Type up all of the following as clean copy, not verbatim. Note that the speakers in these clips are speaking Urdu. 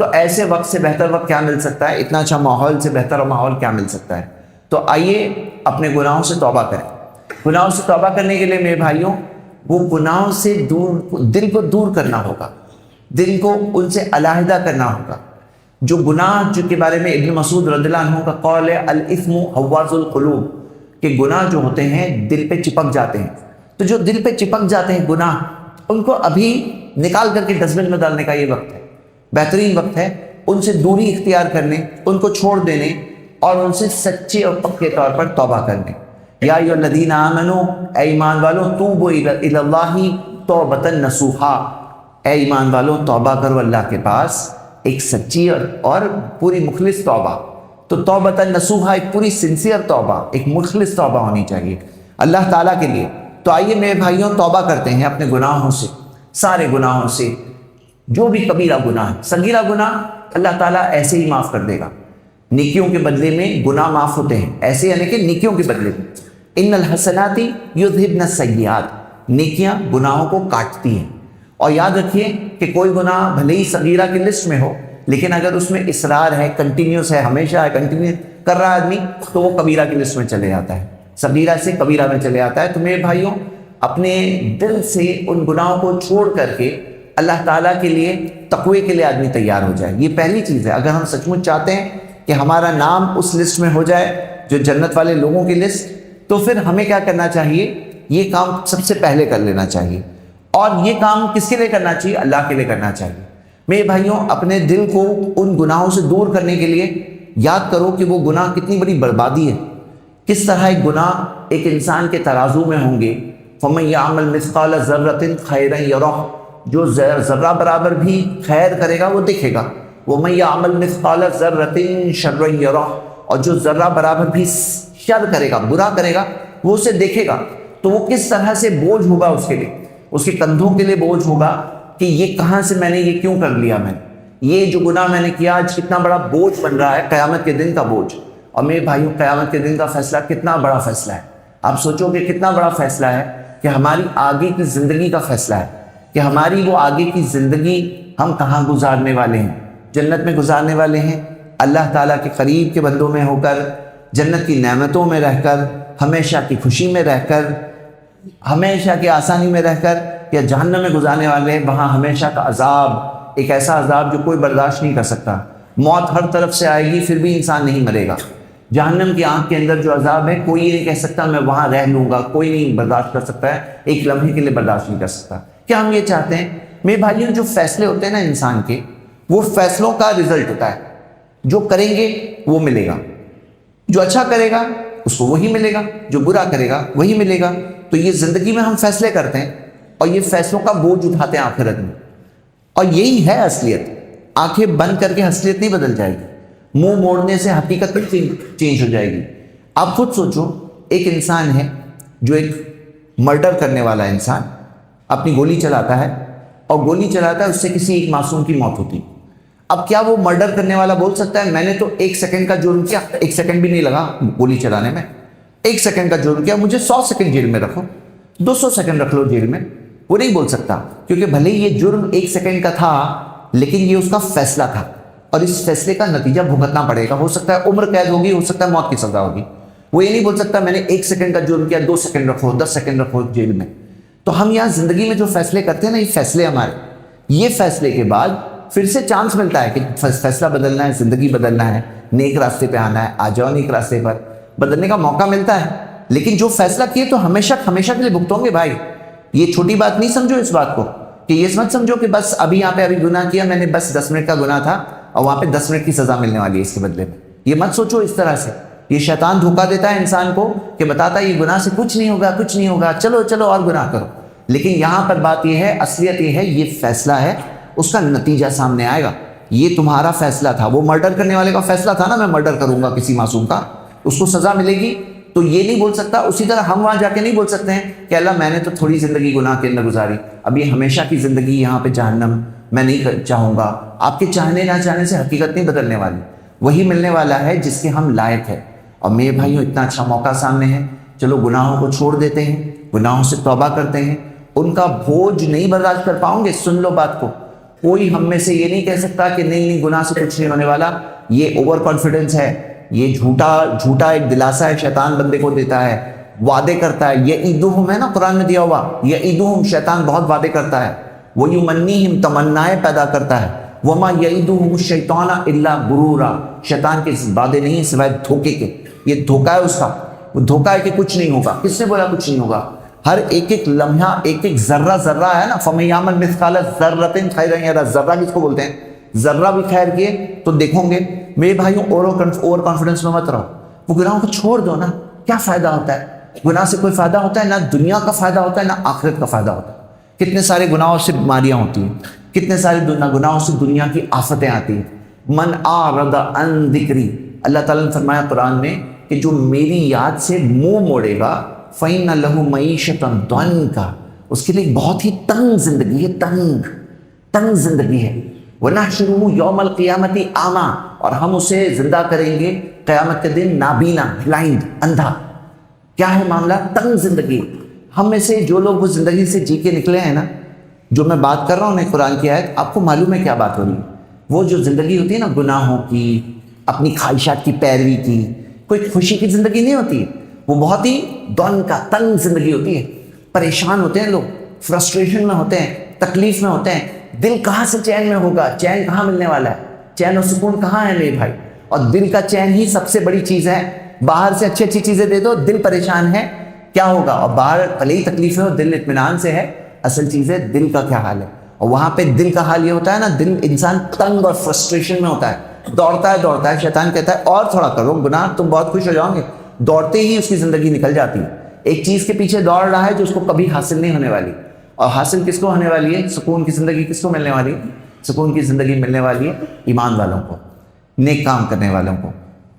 تو ایسے وقت سے بہتر وقت کیا مل سکتا ہے؟ اتنا اچھا ماحول سے بہتر ماحول کیا مل سکتا ہے؟ تو آئیے اپنے گناہوں سے توبہ کریں۔ گناہوں سے توبہ کرنے کے لیے میرے بھائیوں، وہ گناہوں سے دل کو دور کرنا ہوگا، دل کو ان سے علیحدہ کرنا ہوگا۔ جو گناہ جو کے بارے میں ابن مسعود رضی اللہ عنہ کا قول ہے، الاثم حواز القلوب، کہ گناہ جو ہوتے ہیں دل پہ چپک جاتے ہیں۔ تو جو دل پہ چپک جاتے ہیں گناہ، ان کو ابھی نکال کر کے ڈسٹ بن میں ڈالنے کا یہ وقت ہے، بہترین وقت ہے ان سے دوری اختیار کرنے، ان کو چھوڑ دینے اور ان سے سچے اور پکے طور پر توبہ کرنے۔ یا ایھا الذین آمنوا، اے ایمان والو، توبوا الی اللہ توبۃ نصوحا، اے ایمان والو توبہ کرو اللہ کے پاس ایک سچی اور پوری مخلص توبہ۔ تو توبۃ نصوحا ایک پوری سنسیئر توبہ، ایک مخلص توبہ ہونی چاہیے اللہ تعالیٰ کے لیے۔ تو آئیے میرے بھائیوں توبہ کرتے ہیں اپنے گناہوں سے، سارے گناہوں سے، جو بھی کبیرہ گناہ ہے۔ صغیرہ گناہ اللہ تعالیٰ ایسے ہی معاف کر دے گا، نیکیوں کے بدلے میں گناہ معاف ہوتے ہیں، ایسے یعنی کہ نیکیوں کے بدلے میں۔ ان الحسنات یذھبن السیئات، نیکیاں گناہوں کو کاٹتی ہیں۔ اور یاد رکھیے کہ کوئی گناہ بھلے ہی صغیرہ کی لسٹ میں ہو، لیکن اگر اس میں اصرار ہے، کنٹینیوس ہے، ہمیشہ ہے، کنٹینیو کر رہا ہے آدمی، تو وہ کبیرہ کی لسٹ میں چلے جاتا ہے، صغیرہ سے کبیرہ میں چلے جاتا ہے۔ تو میرے بھائیوں، اپنے دل سے ان گناہوں کو چھوڑ کر کے اللہ تعالیٰ کے لیے، تقوی کے لیے آدمی تیار ہو جائے۔ یہ پہلی چیز ہے۔ اگر ہم سچ مچ چاہتے ہیں کہ ہمارا نام اس لسٹ میں ہو جائے جو جنت والے لوگوں کی لسٹ، تو پھر ہمیں کیا کرنا چاہیے؟ یہ کام سب سے پہلے کر لینا چاہیے۔ اور یہ کام کس کے لیے کرنا چاہیے؟ اللہ کے لیے کرنا چاہیے۔ میرے بھائیوں، اپنے دل کو ان گناہوں سے دور کرنے کے لیے یاد کرو کہ وہ گناہ کتنی بڑی بربادی ہے، کس طرح ایک گناہ ایک انسان کے ترازو میں ہوں گے۔ فَمَن يَعْمَلْ مِثْقَالَ ذَرَّةٍ خَيْرًا يَرَهُ، جو ذرہ برابر بھی خیر کرے گا وہ دیکھے گا۔ وَمَن يَعْمَلْ مِثْقَالَ ذَرَّةٍ شَرًّا يَرَهُ، اور جو ذرہ برابر بھی شر کرے گا، برا کرے گا، وہ اسے دیکھے گا۔ تو وہ کس طرح سے بوجھ ہوگا اس کے لیے، اس کے کندھوں کے لیے بوجھ ہوگا کہ یہ کہاں سے میں نے یہ کیوں کر لیا، میں یہ جو گناہ میں نے کیا آج کتنا بڑا بوجھ بن رہا ہے، قیامت کے دن کا بوجھ۔ اور میرے بھائیوں، قیامت کے دن کا فیصلہ کتنا بڑا فیصلہ ہے۔ آپ سوچو کہ کتنا بڑا فیصلہ ہے، کہ ہماری آگے کی زندگی کا فیصلہ ہے، کہ ہماری وہ آگے کی زندگی ہم کہاں گزارنے والے ہیں۔ جنت میں گزارنے والے ہیں، اللہ تعالیٰ کے قریب کے بندوں میں ہو کر، جنت کی نعمتوں میں رہ کر، ہمیشہ کی خوشی میں رہ کر، ہمیشہ کی آسانی میں رہ کر، یا جہنم میں گزارنے والے ہیں، وہاں ہمیشہ کا عذاب، ایک ایسا عذاب جو کوئی برداشت نہیں کر سکتا۔ موت ہر طرف سے آئے گی، پھر بھی انسان نہیں مرے گا۔ جہنم کی آنکھ کے اندر جو عذاب ہے، کوئی یہ نہیں کہہ سکتا میں وہاں رہ لوں گا، کوئی نہیں برداشت کر سکتا ہے، ایک لمحے کے لیے برداشت نہیں کر سکتا۔ کیا ہم یہ چاہتے ہیں؟ میرے بھائیوں، جو فیصلے ہوتے ہیں نا انسان کے، وہ فیصلوں کا رزلٹ ہوتا ہے۔ جو کریں گے وہ ملے گا، جو اچھا کرے گا اس کو وہی ملے گا، جو برا کرے گا وہی ملے گا۔ تو یہ زندگی میں ہم فیصلے کرتے ہیں اور یہ فیصلوں کا بوجھ اٹھاتے ہیں آخرت میں، اور یہی ہے اصلیت۔ آنکھیں بند کر کے اصلیت نہیں بدل جائے گی، منہ موڑنے سے حقیقت چینج ہو جائے گی۔ آپ خود سوچو، ایک انسان ہے جو ایک مرڈر کرنے والا انسان اپنی گولی چلاتا ہے، اور گولی چلاتا ہے، اس سے کسی ایک معصوم کی موت ہوتی۔ اب کیا وہ مرڈر کرنے والا بول سکتا ہے میں نے تو 1 سیکنڈ کا جرم کیا، 1 سیکنڈ بھی نہیں لگا گولی چلانے میں، 1 سیکنڈ کا جرم کیا، مجھے 100 سیکنڈ جیل میں رکھو، 200 سیکنڈ رکھ لو جیل میں؟ وہ نہیں بول سکتا، کیونکہ بھلے یہ جرم 1 سیکنڈ کا تھا، لیکن یہ اس کا فیصلہ تھا، اور اس فیصلے کا نتیجہ بھگتنا پڑے گا۔ ہو سکتا ہے عمر قید ہوگی، ہو سکتا ہے موت کی سزا ہوگی۔ وہ یہ نہیں بول سکتا میں نے 1 سیکنڈ کا جرم کیا، 2 سیکنڈ رکھو، 10 سیکنڈ رکھو جیل میں۔ تو ہم یہاں زندگی میں جو فیصلے کرتے ہیں نا، یہ فیصلے ہمارے، یہ فیصلے کے بعد پھر سے چانس ملتا ہے کہ فیصلہ بدلنا ہے، زندگی بدلنا ہے، نیک راستے پہ آنا ہے، آ جاؤ نیک راستے پر، بدلنے کا موقع ملتا ہے۔ لیکن جو فیصلہ کیے تو ہمیشہ ہمیشہ کے لیے بھگتو گے بھائی۔ یہ چھوٹی بات نہیں سمجھو اس بات کو، کہ یہ مت سمجھو کہ بس ابھی یہاں پہ ابھی گناہ کیا میں نے، بس 10 منٹ کا گناہ تھا اور وہاں پہ 10 منٹ کی سزا ملنے والی ہے اس کے بدلے میں۔ یہ مت سوچو اس طرح سے۔ یہ شیطان دھوکہ دیتا ہے انسان کو کہ بتاتا ہے یہ گناہ سے کچھ نہیں ہوگا، کچھ نہیں ہوگا، چلو چلو اور گناہ کرو۔ لیکن یہاں پر بات یہ ہے، اصلیت یہ ہے، یہ فیصلہ ہے، اس کا نتیجہ سامنے آئے گا۔ یہ تمہارا فیصلہ تھا، وہ مرڈر کرنے والے کا فیصلہ تھا نا، میں مرڈر کروں گا کسی معصوم کا، اس کو سزا ملے گی۔ تو یہ نہیں بول سکتا، اسی طرح ہم وہاں جا کے نہیں بول سکتے ہیں کہ اللہ میں نے تو تھوڑی زندگی گناہ کے اندر گزاری، اب یہ ہمیشہ کی زندگی یہاں پہ جہنم میں نہیں چاہوں گا۔ آپ کے چاہنے نہ چاہنے سے حقیقت نہیں بدلنے والی، وہی ملنے والا ہے جس کے ہم لائق ہیں۔ اور میرے بھائیوں، اتنا اچھا موقع سامنے ہے، چلو گناہوں کو چھوڑ دیتے ہیں، گناہوں سے توبہ کرتے ہیں۔ ان کا بوجھ نہیں برداشت کر پاؤں گے، سن لو بات کو، کوئی ہم میں سے یہ نہیں کہہ سکتا کہ نہیں نہیں گناہ سے کچھ نہیں ہونے والا. یہ اوور کانفیڈنس ہے, یہ جھوٹا ایک دلاسا ہے شیطان بندے کو دیتا ہے, وعدے کرتا ہے. یعیدہم ہے نا قرآن میں دیا ہوا, یعیدہم, شیطان بہت وعدے کرتا ہے. ویمنیہم, تمنائیں پیدا کرتا ہے. وما یعیدہم الشیطان الا غرورا, شیطان کے وعدے نہیں سوائے دھوکے کے. یہ دھوکا ہے اس کا, وہ دھوکا ہے کہ کچھ نہیں ہوگا. کس نے بولا کچھ نہیں ہوگا؟ ہر ایک لمحہ, ایک ذرہ ہے نا, فَمَن يَعْمَلْ مِثْقَالَ ذَرَّةٍ خَيْرًا يَرَهُ, ذرہ کس کو بولتے ہیں؟ ذرہ بھی خیر کیے تو دیکھو گے. میرے بھائیوں اوور کانفیڈنس میں مت رہو, وہ گناہوں کو چھوڑ دو نا. کیا فائدہ ہوتا ہے گناہ سے؟ کوئی فائدہ ہوتا ہے نہ دنیا کا فائدہ ہوتا ہے نہ آخرت کا فائدہ ہوتا ہے. کتنے سارے گناہوں سے بیماریاں ہوتی ہیں, کتنے سارے گناہوں سے دنیا کی آفتیں آتی ہیں. من اعرض عن ذکری, اللہ تعالیٰ نے فرمایا قرآن میں کہ جو میری یاد سے منہ موڑے گا, فَإِنَّ لَهُ مَعِيشَةً ضَنْكَ, اس کے لیے بہت ہی تنگ زندگی ہے, تنگ زندگی ہے. وَنَحْشُرُهُ يَوْمَ الْقِيَامَةِ أَعْمَىٰ, اور ہم اسے زندہ کریں گے قیامت کے دن نابینا, بلائنڈ, اندھا. کیا ہے معاملہ؟ تنگ زندگی. ہم میں سے جو لوگ وہ زندگی سے جی کے نکلے ہیں نا, جو میں بات کر رہا ہوں نا قرآن کی آیت, آپ کو معلوم ہے کیا بات ہو رہی ہے. وہ جو زندگی ہوتی ہے نا گناہوں کی, اپنی خواہشات کی پیروی کی, کوئی خوشی کی زندگی نہیں ہوتی ہے. وہ بہت ہی تنگ زندگی ہوتی ہے. پریشان ہوتے ہیں لوگ, فرسٹریشن میں ہوتے ہیں, تکلیف میں ہوتے ہیں. دل کہاں سے چین میں ہوگا؟ چین کہاں ملنے والا ہے؟ چین و سکون کہاں ہے میرے بھائی؟ اور دل کا چین ہی سب سے بڑی چیز ہے. باہر سے اچھی چیزیں دے دو, دل پریشان ہے, کیا ہوگا؟ اور باہر بھلے ہی تکلیفیں ہو, دل اطمینان سے ہے. اصل چیز ہے دل کا کیا حال ہے. اور وہاں پہ دل کا حال یہ ہوتا ہے نا, دل انسان تنگ اور فرسٹریشن میں ہوتا ہے, دوڑتا ہے. شیطان کہتا ہے اور تھوڑا کرو گناہ, تم بہت خوش ہو جاؤ گے. دوڑتے ہی اس کی زندگی نکل جاتی ہے. ایک چیز کے پیچھے دوڑ رہا ہے جو اس کو کبھی حاصل نہیں ہونے والی. اور حاصل کس کو ہونے والی ہے؟ سکون کی زندگی کس کو ملنے والی ہے؟ سکون کی زندگی ملنے والی ہے ایمان والوں کو, نیک کام کرنے والوں کو.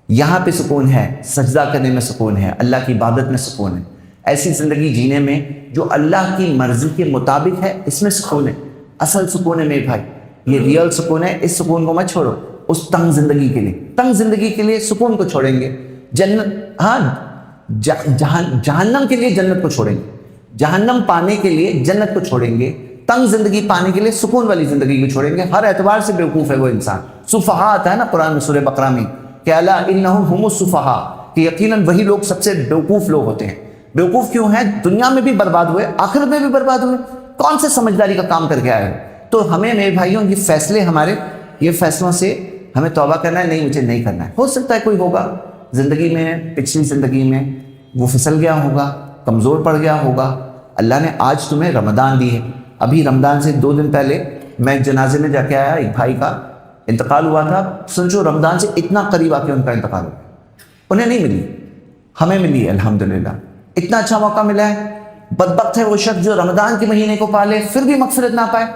یہاں پہ سکون ہے, سجدہ کرنے میں سکون ہے, اللہ کی عبادت میں سکون ہے. ایسی زندگی جینے میں جو اللہ کی مرضی کے مطابق ہے, اس میں سکون ہے. اصل سکون ہے میرے بھائی, یہ ریئل سکون ہے. اس سکون کو مت چھوڑو اس تنگ زندگی کے لیے. تنگ زندگی کے لیے سکون کو چھوڑیں گے, جنت, ہاں جہنم کے لیے جنت کو چھوڑیں گے, جہنم پانے کے لیے جنت کو چھوڑیں گے, تنگ زندگی پانے کے لیے سکون والی زندگی کو چھوڑیں گے. ہر اعتبار سے بیوقوف ہے وہ انسان. سفہاء آتا ہے نا قرآن میں سورہ بقرہ میں, کہ الا انہم هم السفہاء, کہ یقیناً وہی لوگ سب سے بیوقوف لوگ ہوتے ہیں. بیوقوف کیوں ہیں؟ دنیا میں بھی برباد ہوئے, آخرت میں بھی برباد ہوئے. کون سے سمجھداری کا کام کر کے آئے ہو؟ تو ہمیں میرے بھائیوں یہ فیصلے, ہمارے یہ فیصلوں سے ہمیں توبہ کرنا ہے. نہیں, مجھے نہیں کرنا ہے. ہو سکتا ہے کوئی ہوگا زندگی میں, پچھلی زندگی میں وہ پھسل گیا ہوگا, کمزور پڑ گیا ہوگا. اللہ نے آج تمہیں رمضان دی ہے. ابھی رمضان سے 2 دن پہلے میں ایک جنازے میں جا کے آیا, ایک بھائی کا انتقال ہوا تھا. سمجھو رمضان سے اتنا قریب آ کے ان کا انتقال ہوا. انہیں نہیں ملی, ہمیں ملی الحمدللہ. اتنا اچھا موقع ملا ہے. بدبخت ہے وہ شخص جو رمضان کے مہینے کو پالے پھر بھی مغفرت نہ پائے.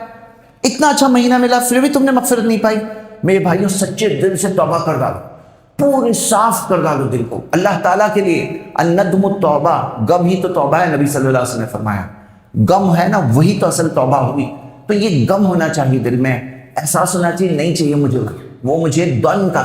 اتنا اچھا مہینہ ملا پھر بھی تم نے مغفرت نہیں پائی. میرے بھائیوں, سچے دل سے توبہ کر ڈالو, پورے صاف کر ڈالو دل کو اللہ تعالیٰ کے لیے. الندم التوبہ, غم ہی تو توبہ ہے, نبی صلی اللہ علیہ وسلم نے فرمایا. غم ہے نا, وہی تو اصل توبہ ہوئی. تو یہ غم ہونا چاہیے دل میں, احساس ہونا چاہیے نہیں چاہیے مجھے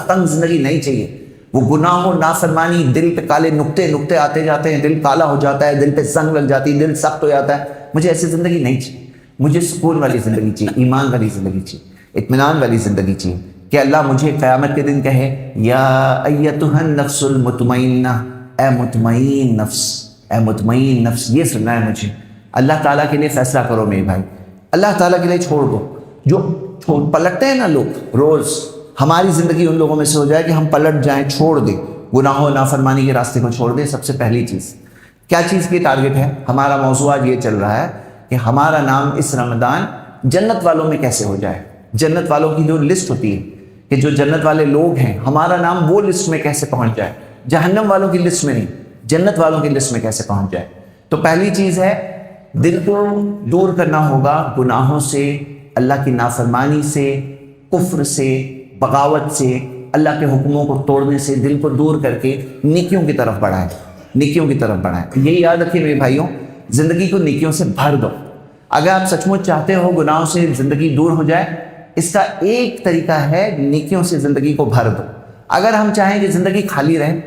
تنگ زندگی نہیں چاہیے. وہ گناہ و نافرمانی, دل پہ کالے نقطے آتے جاتے ہیں, دل کالا ہو جاتا ہے, دل پہ زنگ لگ جاتی ہے, دل سخت ہو جاتا ہے. مجھے ایسی زندگی نہیں چاہیے. مجھے سکون والی زندگی چاہیے, ایمان والی زندگی چاہیے, اطمینان والی زندگی چاہیے. کہ اللہ مجھے قیامت کے دن کہے, یا ایتھا النفس المطمئنہ, اے مطمئن نفس, اے مطمئن نفس. یہ سننا ہے مجھے. اللہ تعالیٰ کے لیے فیصلہ کرو میرے بھائی, اللہ تعالیٰ کے لیے چھوڑ دو. جو پلٹتے ہیں نا لوگ روز, ہماری زندگی ان لوگوں میں سے ہو جائے کہ ہم پلٹ جائیں, چھوڑ دیں, گناہوں نافرمانی کے راستے کو چھوڑ دیں. سب سے پہلی چیز, کیا چیز کی ٹارگٹ ہے؟ ہمارا موضوع آج یہ چل رہا ہے کہ ہمارا نام اس رمضان جنت والوں میں کیسے ہو جائے. جنت والوں کی جو لسٹ ہوتی ہے کہ جو جنت والے لوگ ہیں, ہمارا نام وہ لسٹ میں کیسے پہنچ جائے. جہنم والوں کی لسٹ میں نہیں, جنت والوں کی لسٹ میں کیسے پہنچ جائے. تو پہلی چیز ہے, دل کو دور کرنا ہوگا گناہوں سے, اللہ کی نافرمانی سے, کفر سے, بغاوت سے, اللہ کے حکموں کو توڑنے سے. دل کو دور کر کے نیکیوں کی طرف بڑھائیں, نیکیوں کی طرف بڑھائیں. یہ یاد رکھیے میرے بھائیوں, زندگی کو نیکیوں سے بھر دو. اگر آپ سچ مچ چاہتے ہو گناہوں سے زندگی دور ہو جائے, اس کا ایک طریقہ ہے نیکیوں سے زندگی کو بھر دو. اگر ہم چاہیں کہ زندگی خالی رہے,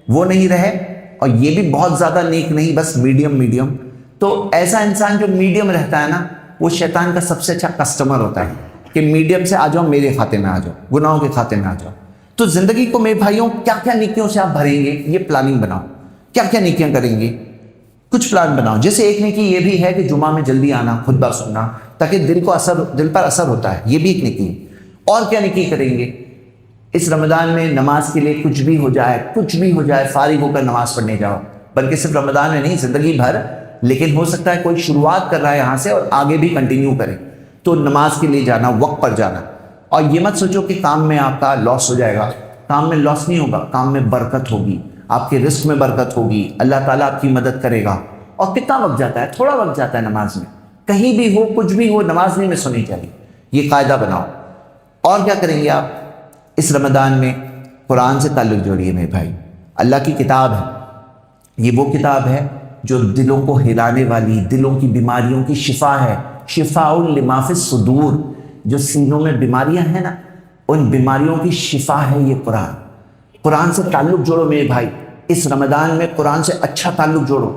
وہ نہیں رہے, اور یہ بھی بہت زیادہ نیک نہیں, بس میڈیم, تو ایسا انسان جو میڈیم رہتا ہے نا, وہ شیطان کا سب سے اچھا کسٹمر ہوتا ہے. کہ میڈیم سے آ جاؤ، میرے کھاتے میں آ جاؤ، گناہوں کے کھاتے میں آ جاؤ. تو زندگی کو میرے بھائیوں کیا کیا نیکیوں سے آپ بھریں گے، یہ پلاننگ بناؤ. کیا کیا نیکیاں کریں گے، کچھ پلان بناؤ. جیسے ایک نیکی یہ بھی ہے کہ جمعہ میں جلدی آنا، خطبہ سننا، تاکہ دل پر اثر ہوتا ہے، یہ بھی ایک نیکی ہے. اور کیا نیکی کریں گے، اس رمضان میں نماز کے لیے کچھ بھی ہو جائے فارغ ہو کر نماز پڑھنے جاؤ. بلکہ صرف رمضان میں نہیں، زندگی بھر. لیکن ہو سکتا ہے کوئی شروعات کر رہا ہے یہاں سے اور آگے بھی کنٹینیو کرے، تو نماز کے لیے جانا، وقت پر جانا. اور یہ مت سوچو کہ کام میں آپ کا لاس ہو جائے گا. کام میں لاس نہیں ہوگا، کام میں برکت ہوگی، آپ کے رزق میں برکت ہوگی، اللہ تعالیٰ آپ کی مدد کرے گا. اور کتنا وقت جاتا ہے، تھوڑا وقت جاتا ہے نماز میں. کہیں بھی ہو، کچھ بھی ہو، نماز نہیں مس ہونی چاہیے. یہ قاعدہ بناؤ. اور کیا کریں گے آپ اس رمضان میں، قرآن سے تعلق جوڑیے میرے بھائی. اللہ کی کتاب ہے، یہ وہ کتاب ہے جو دلوں کو ہلانے والی، دلوں کی بیماریوں کی شفا ہے. شفاء لما فی الصدور، جو سینوں میں بیماریاں ہیں نا، ان بیماریوں کی شفا ہے یہ قرآن. قرآن سے تعلق جوڑو میرے بھائی. اس رمضان میں قرآن سے اچھا تعلق جوڑو.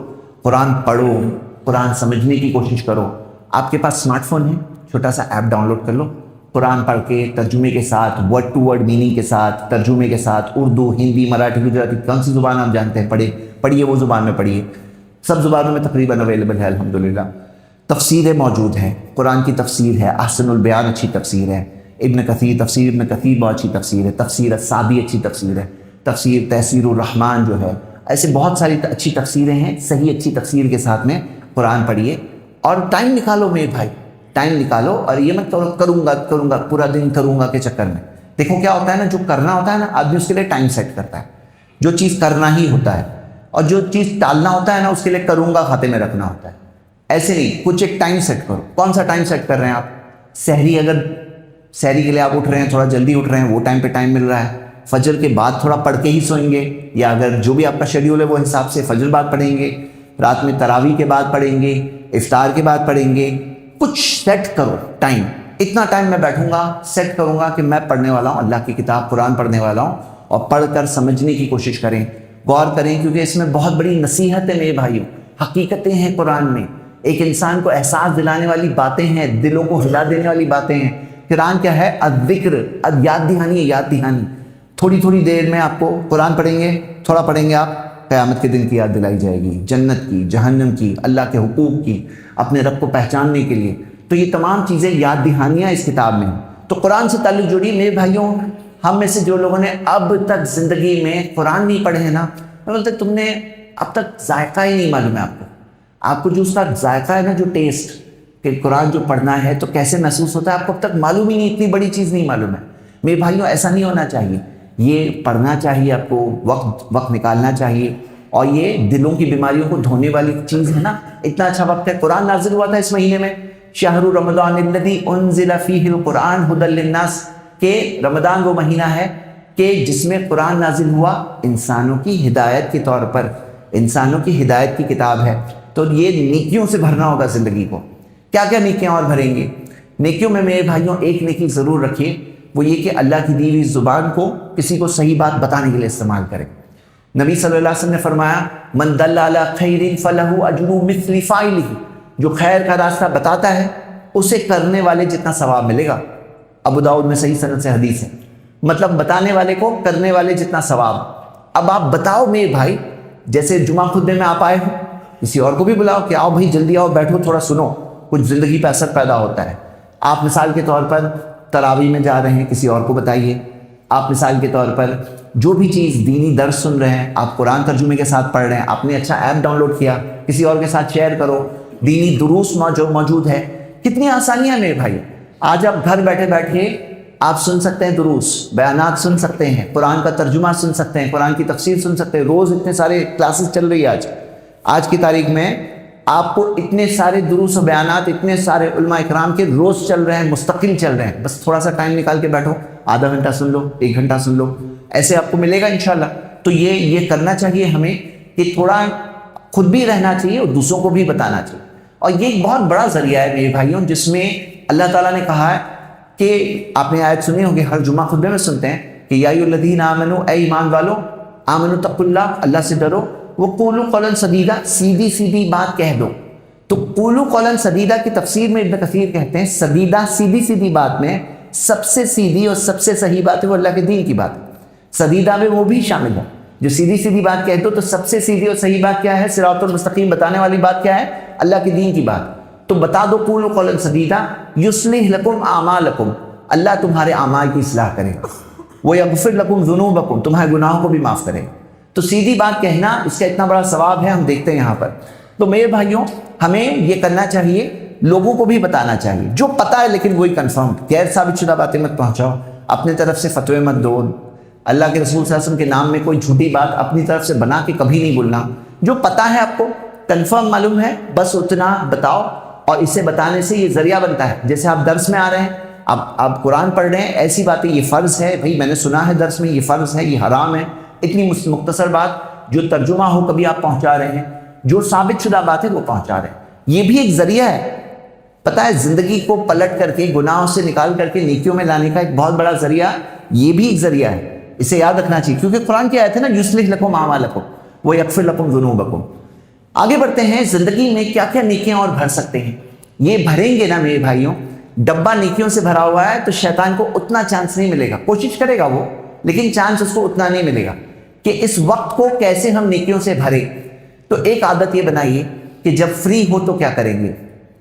قرآن پڑھو، قرآن سمجھنے کی کوشش کرو. آپ کے پاس اسمارٹ فون ہے، چھوٹا سا ایپ ڈاؤن لوڈ کر لو. قرآن پڑھ کے ترجمے کے ساتھ، ورڈ ٹو ورڈ میننگ کے ساتھ، ترجمے کے ساتھ، اردو، ہندی، مراٹھی، گجراتی، کون سی زبان آپ جانتے ہیں پڑھیے وہ زبان میں پڑھیے. سب زبانوں میں تقریباً اویلیبل ہے الحمدللہ. تفسیریں موجود ہیں، قرآن کی تفسیر ہے، احسن البیان اچھی تفسیر ہے، تفسیر ابن کثیر بہت اچھی تفسیر ہے، تفسیر السعدی اچھی تفسیر ہے، تفسیر تحسیر الرحمن جو ہے، ایسے بہت ساری اچھی تفسیریں ہیں. صحیح اچھی تفسیر کے ساتھ میں قرآن پڑھیے. اور ٹائم نکالو میرے بھائی، ٹائم نکالو. اور یہ مت کروں گا پورا دن کروں گا کے چکر میں. دیکھو کیا ہوتا ہے نا، جو کرنا ہوتا ہے نا، آدمی اس کے لیے ٹائم سیٹ کرتا ہے. جو چیز کرنا ہی ہوتا ہے، اور جو چیز ٹالنا ہوتا ہے نا، اس کے لیے کروں گا کھاتے میں رکھنا ہوتا ہے. ایسے نہیں، کچھ ایک ٹائم سیٹ کرو. کون سا ٹائم سیٹ کر رہے ہیں آپ؟ سحری کے لیے آپ اٹھ رہے ہیں، تھوڑا جلدی اٹھ رہے ہیں، وہ ٹائم پہ ٹائم مل رہا ہے. فجر کے بعد تھوڑا پڑھ کے ہی سوئیں گے، یا اگر جو بھی آپ کا شیڈیول ہے وہ حساب سے فجر بعد پڑھیں گے، رات میں تراویح کے بعد پڑھیں گے، افطار کے بعد پڑھیں گے. کچھ سیٹ کرو ٹائم. اتنا ٹائم میں بیٹھوں گا، سیٹ کروں گا کہ میں پڑھنے والا ہوں اللہ کی کتاب، قرآن پڑھنے والا ہوں. اور پڑھ کر سمجھنے کی کوشش کریں، غور کریں، کیونکہ اس میں بہت بڑی نصیحت ہے میرے بھائیوں. حقیقتیں ہیں قرآن میں، ایک انسان کو احساس دلانے والی باتیں ہیں، دلوں کو ہلا دینے والی باتیں ہیں. قرآن کیا ہے؟ الذکر، یاد دہانی ہے، یاد دہانی. تھوڑی تھوڑی دیر میں آپ کو قرآن پڑھیں گے، تھوڑا پڑھیں گے آپ، قیامت کے دن کی یاد دلائی جائے گی، جنت کی، جہنم کی، اللہ کے حقوق کی، اپنے رب کو پہچاننے کے لیے. تو یہ تمام چیزیں یاد دہانیاں اس کتاب میں. تو قرآن سے تعلق جوڑی میرے بھائیوں. ہم میں سے جو لوگوں نے اب تک زندگی میں قرآن نہیں پڑھے ہیں نا، میں بولتے تم نے اب تک ذائقہ ہی نہیں معلوم ہے آپ کو جو اس کا ذائقہ ہے نا، جو ٹیسٹ کہ قرآن جو پڑھنا ہے تو کیسے محسوس ہوتا ہے، آپ کو اب تک معلوم ہی نہیں. اتنی بڑی چیز نہیں معلوم ہے میرے بھائیوں. ایسا نہیں ہونا چاہیے. یہ پڑھنا چاہیے آپ کو، وقت نکالنا چاہیے. اور یہ دلوں کی بیماریوں کو دھونے والی چیز ہے نا. اتنا اچھا وقت ہے. قرآن نازل ہوا تھا اس مہینے میں، شہر رمضان الذی انزل فیہ القرآن ھدی للناس، کہ رمضان وہ مہینہ ہے کہ جس میں قرآن نازل ہوا انسانوں کی ہدایت کے طور پر، انسانوں کی ہدایت کی کتاب ہے. تو یہ نیکیوں سے بھرنا ہوگا زندگی کو. کیا کیا نیکیاں اور بھریں گے؟ نیکیوں میں میرے بھائیوں ایک نیکی ضرور رکھیے، وہ یہ کہ اللہ کی دی ہوئی زبان کو کسی کو صحیح بات بتانے کے لیے استعمال کریں. نبی صلی اللہ علیہ وسلم نے فرمایا، من دل علی خیر فلہ اجر مثل فاعلہ، جو خیر کا راستہ بتاتا ہے اسے کرنے والے جتنا ثواب ملے گا. ابو داؤد میں صحیح سند سے حدیث ہے. مطلب بتانے والے کو کرنے والے جتنا ثواب. اب آپ بتاؤ میرے بھائی، جیسے جمعہ خطبے میں آپ آئے ہو، کسی اور کو بھی بلاؤ کہ آؤ بھائی جلدی آؤ، بیٹھو تھوڑا سنو، کچھ زندگی پہ اثر پیدا ہوتا ہے. آپ مثال کے طور پر تراویح میں جا رہے ہیں، کسی اور کو بتائیے. آپ مثال کے طور پر جو بھی چیز دینی درس سن رہے ہیں، آپ قرآن ترجمے کے ساتھ پڑھ رہے ہیں، آپ نے اچھا ایپ ڈاؤن لوڈ کیا، کسی اور کے ساتھ شیئر کرو. دینی دروس موجود ہے. کتنی آسانیاں میرے بھائی. آج آپ گھر بیٹھے بیٹھے آپ سن سکتے ہیں، دروس بیانات سن سکتے ہیں، قرآن کا ترجمہ سن سکتے ہیں، قرآن کی تفسیر سن سکتے ہیں. روز اتنے سارے کلاسز چل رہی ہے. آج کی تاریخ میں آپ کو اتنے سارے دروس و بیانات، اتنے سارے علماء اکرام کے روز چل رہے ہیں، مستقل چل رہے ہیں. بس تھوڑا سا ٹائم نکال کے بیٹھو، آدھا گھنٹہ سن لو، 1 گھنٹہ سن لو، ایسے آپ کو ملے گا انشاءاللہ. تو یہ کرنا چاہیے ہمیں کہ تھوڑا خود بھی رہنا چاہیے اور دوسروں کو بھی بتانا چاہیے. اور یہ ایک بہت بڑا ذریعہ ہے میرے بھائیوں، جس میں اللہ تعالیٰ نے کہا ہے کہ آپ نے آیت سنی ہوگی، ہر جمعہ خطبے میں سنتے ہیں کہ یا ایھا الذین آمنوا، اے ایمان والو، آمنوا اتقوا اللہ، اللہ سے ڈرو، وقولوا قولا سدیدا، سیدھی سیدھی بات کہہ دو. تو قولوا قولا سدیدہ کی تفسیر میں ابن کثیر کہتے ہیں سدیدہ سیدھی سیدھی بات میں سب سے سیدھی اور سب سے صحیح بات ہے وہ اللہ کے دین کی بات ہے. سدیدہ میں وہ بھی شامل ہے جو سیدھی سیدھی بات کہتے ہو. تو سب سے سیدھی اور صحیح بات کیا ہے؟ صراط المستقیم بتانے والی بات کیا ہے؟ اللہ کے دین کی بات. تو بتا دو قولوا قولا سدیدہ یصلح لکم اعمالکم، اللہ تمہارے اعمال کی اصلاح کرے گا. ویغفر لکم ذنوبکم، تمہارے گناہوں کو بھی معاف کرے گا. تو سیدھی بات کہنا اس کا اتنا بڑا ثواب ہے، ہم دیکھتے ہیں یہاں پر. تو میرے بھائیوں ہمیں یہ کرنا چاہیے، لوگوں کو بھی بتانا چاہیے جو پتہ ہے لیکن وہی کنفرم. غیر ثابت شدہ باتیں مت پہنچاؤ، اپنے طرف سے فتوے مت دو. اللہ کے رسول صلی اللہ علیہ وسلم کے نام میں کوئی جھوٹی بات اپنی طرف سے بنا کے کبھی نہیں بولنا. جو پتہ ہے آپ کو کنفرم معلوم ہے بس اتنا بتاؤ، اور اسے بتانے سے یہ ذریعہ بنتا ہے. جیسے آپ درس میں آ رہے ہیں، آپ قرآن پڑھ رہے ہیں، ایسی باتیں یہ فرض ہے بھائی، میں نے سنا ہے درس میں یہ فرض ہے، یہ حرام ہے، اتنی مختصر بات جو ترجمہ ہو کبھی آپ پہنچا رہے ہیں، جو ثابت شدہ بات ہے وہ پہنچا رہے ہیں. یہ بھی ایک ذریعہ ہے. پتہ ہے زندگی کو پلٹ کر کے گناہوں سے نکال کر کے نیکیوں میں لانے کا ایک بہت بڑا ذریعہ یہ بھی ایک ذریعہ ہے. اسے یاد رکھنا چاہیے کیونکہ قرآن کی آیت ہے نا یصلح لکم اعمالکم ویغفر لکم ذنوبکم. آگے بڑھتے ہیں. زندگی میں کیا کیا نیکیاں اور بھر سکتے ہیں؟ یہ بھریں گے نا میرے بھائیوں، ڈبہ نیکیوں سے بھرا ہوا ہے تو شیطان کو اتنا چانس نہیں ملے گا. کوشش کرے گا وہ، لیکن چانس اس کو اتنا نہیں ملے گا کہ اس وقت کو کیسے ہم نیکیوں سے بھریں. تو ایک عادت یہ بنائیے کہ جب فری ہو تو کیا کریں گے.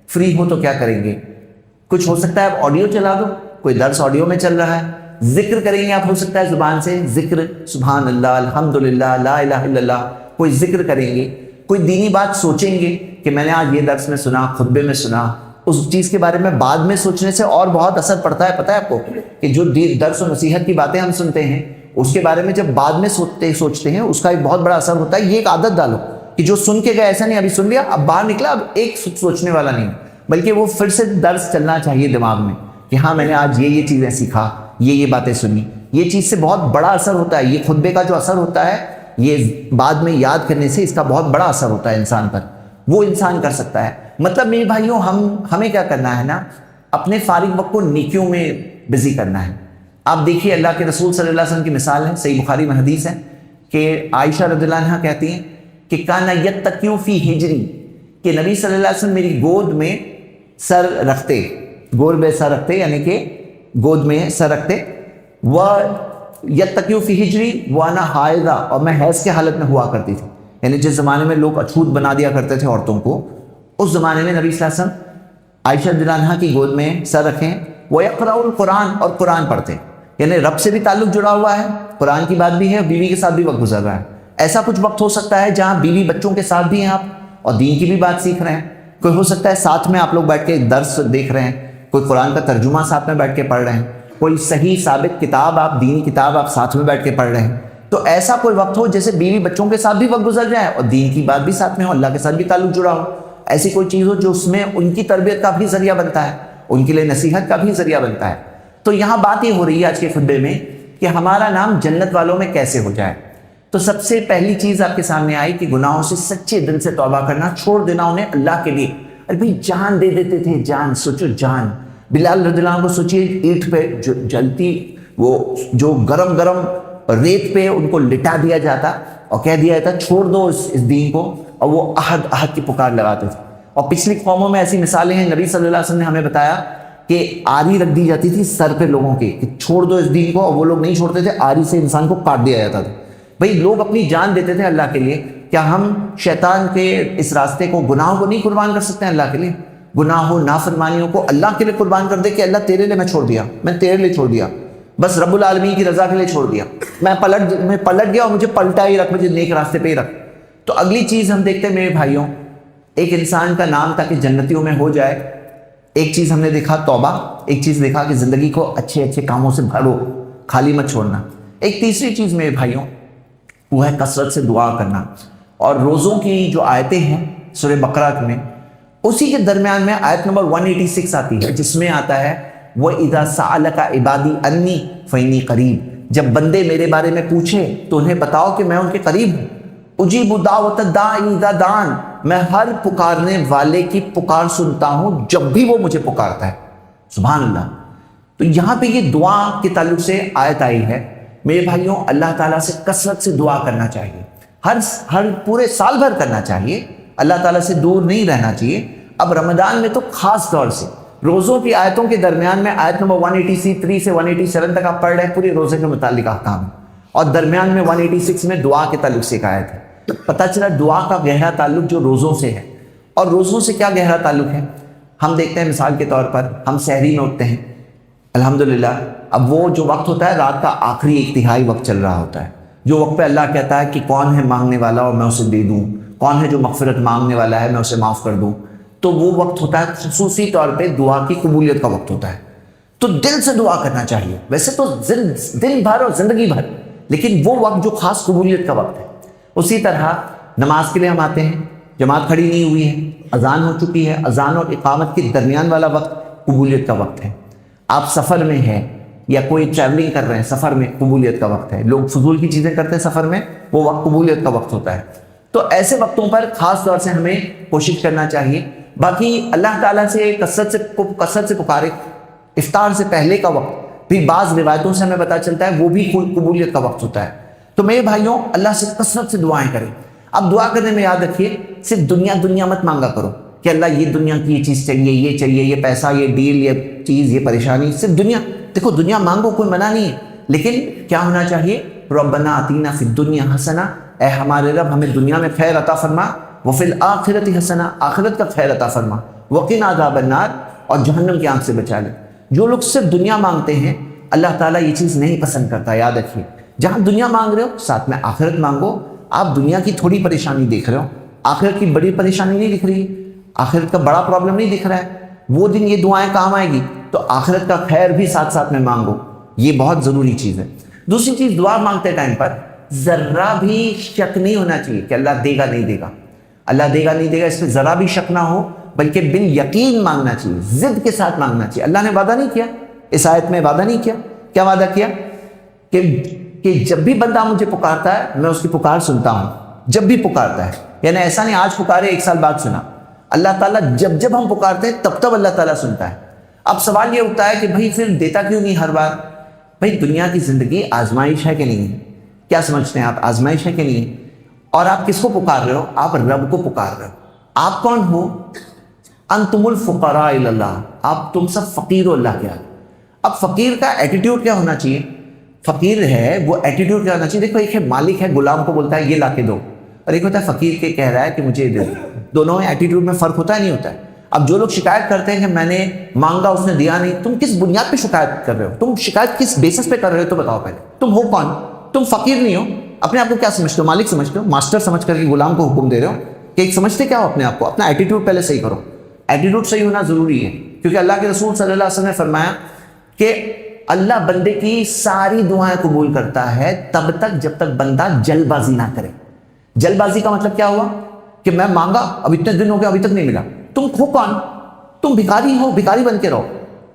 فری ہو تو کیا کریں گے؟ کچھ ہو سکتا ہے آپ آڈیو چلا دو، کوئی درس آڈیو میں چل رہا ہے، ذکر کریں گے آپ، ہو سکتا ہے زبان سے ذکر سبحان اللہ الحمدللہ لا الہ الا اللہ، کوئی ذکر کریں گے. کوئی دینی بات سوچیں گے کہ میں نے آج یہ درس میں سنا، خطبے میں سنا، اس چیز کے بارے میں بعد میں سوچنے سے اور بہت اثر پڑتا ہے. پتہ ہے آپ کو کہ جو درس و نصیحت کی باتیں ہم سنتے ہیں اس کے بارے میں جب بعد میں سوچتے ہیں اس کا ایک بہت بڑا اثر ہوتا ہے. یہ ایک عادت ڈالو کہ جو سن کے گئے ایسا نہیں ابھی سن لیا اب باہر نکلا اب ایک سوچنے والا نہیں، بلکہ وہ پھر سے درس چلنا چاہیے دماغ میں کہ ہاں میں نے آج یہ چیزیں سیکھا، یہ باتیں سنی. یہ چیز سے بہت بڑا اثر ہوتا ہے. یہ خطبے کا جو اثر ہوتا ہے یہ بعد میں یاد کرنے سے اس کا بہت بڑا اثر ہوتا ہے انسان پر. وہ انسان کر سکتا ہے. مطلب میرے بھائیوں ہمیں کیا کرنا ہے نا، اپنے فارغ وقت کو نیکیوں میں بزی کرنا ہے. آپ دیکھیے اللہ کے رسول صلی اللہ علیہ وسلم کی مثال ہے، صحیح بخاری میں حدیث ہے کہ عائشہ رضی اللہ عنہا کہتی ہیں کہ کانا یتقی فی ہجری، کہ نبی صلی اللہ علیہ وسلم میری گود میں سر رکھتے، گود میں سر رکھتے یعنی کہ گود میں سر رکھتے، وہ یتقی فی ہجری وانا حائضہ، اور میں حیض کے حالت میں ہوا کرتی تھی. یعنی جس زمانے میں لوگ اچھوت بنا دیا کرتے تھے عورتوں کو، اس زمانے میں نبی صلی اللہ علیہ وسلم عائشہ رضی اللہ عنہا کی گود میں سر رکھیں، وہ یقرأ القرآن، اور قرآن پڑھتے. یعنی رب سے بھی تعلق جڑا ہوا ہے، قرآن کی بات بھی ہے، بیوی کے ساتھ بھی وقت گزر رہا ہے. ایسا کچھ وقت ہو سکتا ہے جہاں بیوی بچوں کے ساتھ بھی ہیں آپ اور دین کی بھی بات سیکھ رہے ہیں. کوئی ہو سکتا ہے ساتھ میں آپ لوگ بیٹھ کے درس دیکھ رہے ہیں، کوئی قرآن کا ترجمہ ساتھ میں بیٹھ کے پڑھ رہے ہیں، کوئی صحیح ثابت کتاب آپ دینی کتاب آپ ساتھ میں بیٹھ کے پڑھ رہے ہیں. تو ایسا کوئی وقت ہو جیسے بیوی بچوں کے ساتھ بھی وقت گزر جائے اور دین کی بات بھی ساتھ میں ہو، اللہ کے ساتھ بھی تعلق جڑا ہو. ایسی کوئی چیز ہو جو اس میں ان کی تربیت کا بھی ذریعہ بنتا ہے، ان کے لیے نصیحت کا بھی ذریعہ بنتا ہے. تو یہاں بات یہ ہو رہی ہے آج کے خطبے میں کہ ہمارا نام جنت والوں میں کیسے ہو جائے. تو سب سے پہلی چیز آپ کے سامنے آئی کہ گناہوں سے سچے دل سے توبہ کرنا، چھوڑ دینا انہیں اللہ کے لیے. ارے بھائی جان دے دیتے تھے، جان سوچو، جان بلال رضی اللہ عنہ کو سوچیے، اینٹ پہ جلتی وہ جو گرم گرم ریت پہ ان کو لٹا دیا جاتا اور کہہ دیا جاتا چھوڑ دو اس دین کو، اور وہ احد احد کی پکار لگاتے تھے. اور پچھلی قوموں میں ایسی مثالیں ہیں، نبی صلی اللہ علیہ وسلم نے ہمیں بتایا کہ آری رکھ دی جاتی تھی سر پہ لوگوں کے کہ چھوڑ دو اس دین کو، اور وہ لوگ نہیں چھوڑتے تھے، آری سے انسان کو کاٹ دیا جاتا تھا. بھئی لوگ اپنی جان دیتے تھے اللہ کے لیے. کیا ہم شیطان کے اس راستے کو، گناہوں کو نہیں قربان کر سکتے ہیں اللہ کے لیے؟ گناہوں نافرمانیوں کو اللہ کے لیے قربان کر دے کہ اللہ تیرے لیے میں چھوڑ دیا، میں تیرے لیے چھوڑ دیا، بس رب العالمین کی رضا کے لیے چھوڑ دیا، میں پلٹ گیا اور مجھے پلٹا ہی رکھ، مجھے نیک راستے پہ ہی رکھ. تو اگلی چیز ہم دیکھتے ہیں میرے بھائیوں، ایک انسان کا نام تاکہ جنتیوں میں ہو جائے، ایک چیز ہم نے دیکھا توبہ، ایک چیز دیکھا کہ زندگی کو اچھے اچھے کاموں سے بھرو، خالی مت چھوڑنا. ایک تیسری چیز میرے بھائیوں وہ ہے کثرت سے دعا کرنا. اور روزوں کی جو آیتیں ہیں سورہ بقرہ میں، اسی کے درمیان میں آیت نمبر 186 آتی ہے جس میں آتا ہے وَإِذَا سَأَلَكَ عِبَادِي أَنِّي فَإِنِّي قَرِيبٌ، جب بندے میرے بارے میں پوچھیں تو انہیں بتاؤ کہ میں ان کے قریب ہوں. اجیب دعوت الداعی اذا دعان، میں ہر پکارنے والے کی پکار سنتا ہوں جب بھی وہ مجھے پکارتا ہے. سبحان اللہ. تو یہاں پہ یہ دعا کے تعلق سے آیت آئی ہے. میرے بھائیوں اللہ تعالیٰ سے کثرت سے دعا کرنا چاہیے، ہر پورے سال بھر کرنا چاہیے، اللہ تعالیٰ سے دور نہیں رہنا چاہیے. اب رمضان میں تو خاص طور سے روزوں کی آیتوں کے درمیان میں آیت نمبر 183 سے 187 تک آپ پڑھ رہے ہیں پورے روزے کے متعلق احکام، اور درمیان میں 186 میں دعا کے تعلق سے ایک آیت ہے۔ پتہ چلا دعا کا گہرا تعلق جو روزوں سے ہے، اور روزوں سے کیا گہرا تعلق ہے؟ ہم دیکھتے ہیں مثال کے طور پر ہم سحری میں اٹھتے ہیں الحمدللہ، اب وہ جو وقت ہوتا ہے رات کا آخری ایک تہائی وقت چل رہا ہوتا ہے، جو وقت پہ اللہ کہتا ہے کہ کون ہے مانگنے والا اور میں اسے دے دوں، کون ہے جو مغفرت مانگنے والا ہے میں اسے معاف کر دوں، تو وہ وقت ہوتا ہے خصوصی طور پہ دعا کی قبولیت کا وقت ہوتا ہے۔ تو دل سے دعا کرنا چاہیے، ویسے تو دن بھر اور زندگی بھر، لیکن وہ وقت جو خاص قبولیت کا وقت ہے۔ اسی طرح نماز کے لیے ہم آتے ہیں، جماعت کھڑی نہیں ہوئی ہے، اذان ہو چکی ہے، اذان اور اقامت کے درمیان والا وقت قبولیت کا وقت ہے۔ آپ سفر میں ہیں یا کوئی ٹریولنگ کر رہے ہیں، سفر میں قبولیت کا وقت ہے، لوگ فضول کی چیزیں کرتے ہیں سفر میں، وہ وقت قبولیت کا وقت ہوتا ہے۔ تو ایسے وقتوں پر خاص طور سے ہمیں کوشش کرنا چاہیے۔ باقی اللہ تعالیٰ سے کثرت سے پکارے، افطار سے پہلے کا وقت بھی بعض روایتوں سے ہمیں پتہ چلتا ہے وہ بھی قبولیت کا وقت ہوتا ہے۔ تو میرے بھائیوں اللہ سے کثرت سے دعائیں کریں۔ اب دعا کرنے میں یاد رکھیے صرف دنیا مت مانگا کرو کہ اللہ یہ دنیا کی یہ چیز چاہیے، یہ چاہیے، یہ پیسہ، یہ ڈیل، یہ چیز، یہ پریشانی، صرف دنیا۔ دیکھو دنیا مانگو، کوئی منع نہیں ہے، لیکن کیا ہونا چاہیے؟ ربنا آتینا فی الدنیا حسنہ، اے ہمارے رب ہمیں دنیا میں خیر عطا فرما، وفی الآخرۃ حسنہ، آخرت کا خیر عطا فرما، وقنا عذاب النار، اور جہنم کی آنکھ سے بچا لے۔ جو لوگ صرف دنیا مانگتے ہیں اللہ تعالیٰ یہ چیز نہیں پسند کرتا، یاد رکھیے۔ جہاں دنیا مانگ رہے ہو ساتھ میں آخرت مانگو۔ آپ دنیا کی تھوڑی پریشانی دیکھ رہے ہو، آخرت کی بڑی پریشانی نہیں دکھ رہی، آخرت کا بڑا پرابلم نہیں دکھ رہا ہے، وہ دن یہ دعائیں کام آئے گی، تو آخرت کا خیر بھی ساتھ ساتھ میں مانگو، یہ بہت ضروری چیز ہے۔ دوسری چیز، دعا مانگتے ٹائم پر ذرہ بھی شک نہیں ہونا چاہیے کہ اللہ دے گا نہیں دے گا، اللہ دے گا نہیں دے گا، اس پہ ذرا بھی شک نہ ہو، بلکہ بال یقین مانگنا چاہیے، ضد کے ساتھ مانگنا چاہیے۔ اللہ نے وعدہ نہیں کیا، اس آیت میں وعدہ نہیں کیا، کیا وعدہ کیا؟ کہ جب بھی بندہ مجھے پکارتا ہے میں اس کی پکار سنتا ہوں، جب بھی پکارتا ہے، یعنی ایسا نہیں آج پکارے ایک سال بعد سنا، اللہ تعالیٰ جب ہم پکارتے ہیں تب اللہ تعالیٰ سنتا ہے۔ اب سوال یہ اٹھتا ہے کہ بھائی پھر دیتا کیوں نہیں ہر بار؟ بھائی دنیا کی زندگی آزمائش ہے کہ نہیں ہے؟ کیا سمجھتے ہیں آپ، آزمائش ہے کہ نہیں ہے؟ اور آپ کس کو پکار رہے ہو؟ آپ رب کو پکار رہے ہو۔ آپ کون ہو؟ انتم الفقراء الی اللہ، آپ تم سب فقیر ہو اللہ کے آگے۔ اب فقیر کا ایٹیٹیوڈ کیا ہونا چاہیے؟ فقیر ہے وہ ایٹیٹیوڈ کیا ہونا چاہیے؟ دیکھو ایک ہے مالک ہے، غلام کو بولتا ہے یہ لا کے دو، اور ایک ہوتا ہے فقیر کے کہہ رہا ہے کہ مجھے دے دو۔ دونوں میں ایٹیٹیوڈ میں فرق ہوتا ہے نہیں ہوتا ہے؟ اب جو لوگ شکایت کرتے ہیں کہ میں نے مانگا اس نے دیا نہیں، تم کس بنیاد پہ شکایت کر رہے ہو؟ تم شکایت کس بیسس پہ کر رہے ہو تو بتاؤ پہلے، تم ہو کون؟ تم فقیر نہیں ہو، اپنے آپ کو کیا سمجھتے ہو؟ مالک سمجھتے ہو؟ ماسٹر سمجھ کر کے غلام کو حکم دے رہے ہو کہ ایک سمجھتے کیا ہو اپنے آپ کو؟ اپنا ایٹیٹیوڈ پہلے صحیح کرو، ایٹیٹیوڈ صحیح ہونا ضروری ہے، کیونکہ اللہ کے رسول صلی اللہ علیہ وسلم نے فرمایا کہ اللہ بندے کی ساری دعائیں قبول کرتا ہے تب تک جب تک بندہ جلد بازی نہ کرے۔ جلد بازی کا مطلب کیا ہوا؟ کہ میں مانگا اب اتنے دن ہو گئے ابھی تک نہیں ملا، تم ہو کون؟ تم بھکاری ہو، بھکاری بن کے رہو،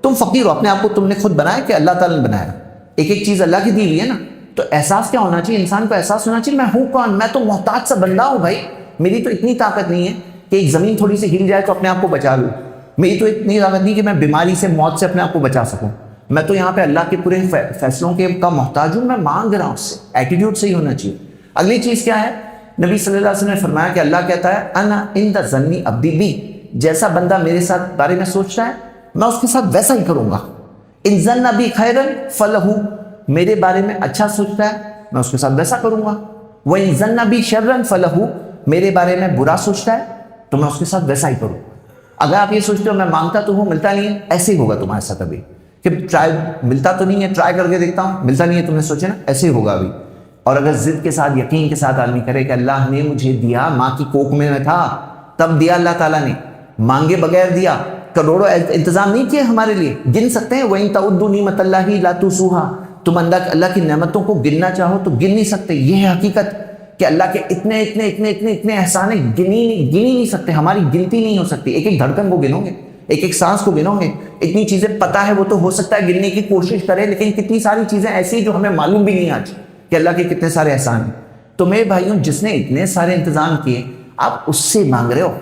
تم فقیر ہو، اپنے آپ کو تم نے خود بنایا کہ اللہ تعالیٰ نے بنایا، ایک ایک چیز اللہ کی دی ہوئی ہے نا۔ تو احساس کیا ہونا چاہیے؟ انسان کو احساس ہونا چاہیے میں ہوں کون، میں تو محتاج سا بندہ ہوں بھائی، میری تو اتنی طاقت نہیں ہے کہ ایک زمین تھوڑی سی ہل جائے تو اپنے آپ کو بچا لوں، میری تو اتنی طاقت نہیں کہ میں بیماری سے، موت سے اپنے آپ کو بچا سکوں، میں تو یہاں پہ اللہ کے پورے فیصلوں کے کا محتاج ہوں، میں مانگ رہا ہوں، اس سے ایٹیٹیوڈ صحیح ہونا چاہیے۔ اگلی چیز کیا ہے؟ نبی صلی اللہ علیہ وسلم نے فرمایا کہ اللہ کہتا ہے انا عند ظن عبدی بی، جیسا بندہ میرے ساتھ بارے میں سوچتا ہے میں اس کے ساتھ ویسا ہی کروں گا۔ ان ظن بی خیرا فلہ، میرے بارے میں اچھا سوچتا ہے میں اس کے ساتھ ویسا کروں گا، وَإِن ظَنَّ بِي شَرًّا فَلَهُ، میرے بارے میں برا سوچتا ہے تو میں اس کے ساتھ ویسا ہی کروں۔ اگر آپ یہ سوچتے ہو میں مانگتا تو ہوں ملتا نہیں ہے، ایسے ہی ہوگا تمہارے ساتھ ابھی کہ ٹرائی ملتا تو نہیں ہے، ٹرائی کر کے دیکھتا ہوں ملتا نہیں ہے، تم نے سوچے نا، ایسے ہی ہوگا ابھی۔ اور اگر ضد کے ساتھ، یقین کے ساتھ آدمی کرے کہ اللہ نے مجھے دیا، ماں کی کوکھ میں تھا تب دیا اللہ تعالیٰ نے، مانگے بغیر دیا، کروڑوں انتظام نہیں کیے ہمارے لیے، گن سکتے ہیں وَإِن تَعُدُّوا نِعْمَتَ اللَّهِ لَا تُحْصُوهَا، تم اللہ کی نعمتوں کو گننا چاہو تو گن نہیں سکتے۔ یہ ہے حقیقت کہ اللہ کے اتنے اتنے اتنے اتنے اتنے احسان ہیں، گن ہی نہیں سکتے، ہماری گنتی نہیں ہو سکتی۔ ایک ایک دھڑکن کو گنو گے، ایک ایک سانس کو گنو گے، اتنی چیزیں پتہ ہے وہ تو ہو سکتا ہے گننے کی کوشش کریں، لیکن کتنی ساری چیزیں ایسی جو ہمیں معلوم بھی نہیں آج کہ اللہ کے کتنے سارے احسان ہیں۔ تو میرے بھائیوں، جس نے اتنے سارے انتظام کیے آپ اس سے مانگ رہے ہو،